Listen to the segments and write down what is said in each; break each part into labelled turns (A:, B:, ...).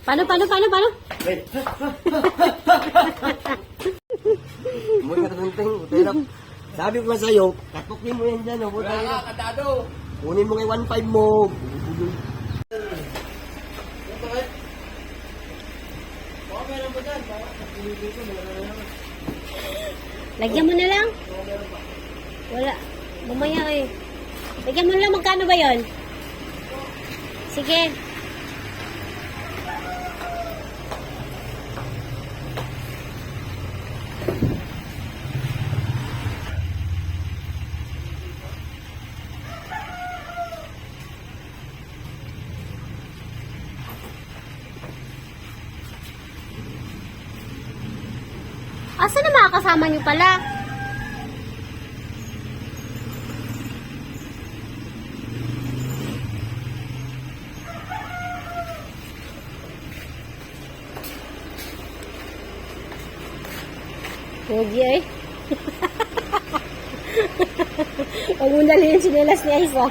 A: Paano?
B: Mo ka tunting, utilap. Sabi ko nga sa'yo, katukin mo yan dyan, oh.
C: Wala ka, katado.
B: Kunin mo kay 1.5 mo.
A: Lagyan mo na lang. Wala. Bumaya eh. Lagyan mo na lang. Magkano ba yon? Sige. Asa na mga kasama niyo pala? Huwag eh. Huwag mo dali yung sinelas ni Aisa.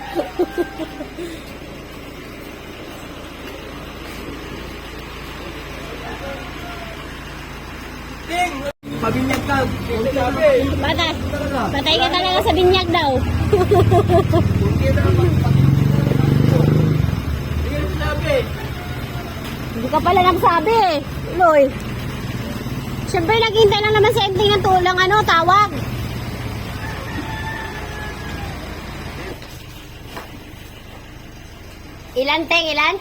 B: Pabinyag ka.
A: Patay. Patay ka talaga sa binyag daw. Hindi ka pala nagsabi eh. Loy. Siyempre naghihintay lang naman sa ending ng tulang tawag. Ilan, Teng? Ilan?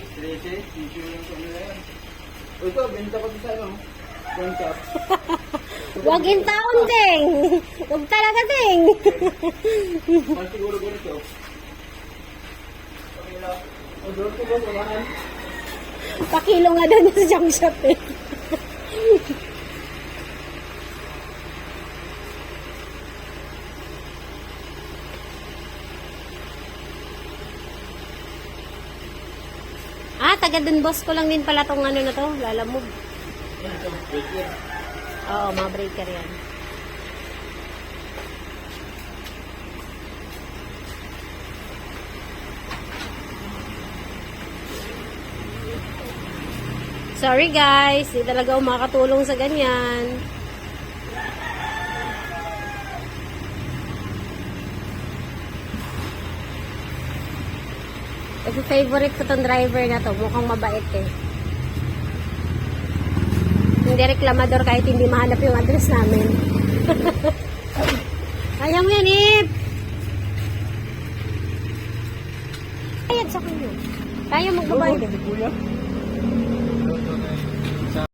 C: Ito, binta ko sa ano. Contract.
A: Huwag yung taon, Teng. Huwag talaga, Teng.
C: Siguro ganito. Doon ko ba samahan?
A: Pakilo nga doon sa junk shop eh. Taga dun boss ko lang din pala tong na to, lalamog. Oo, mga breaker yan. Sorry guys, di talaga ako makakatulong sa ganyan. Kasi favorite ko tong driver na to. Mukhang mabait eh. Hindi reklamador kahit hindi mahanap yung address namin. Kaya mo yan, Ip! Bayad sa kanya. Kaya magbabayad.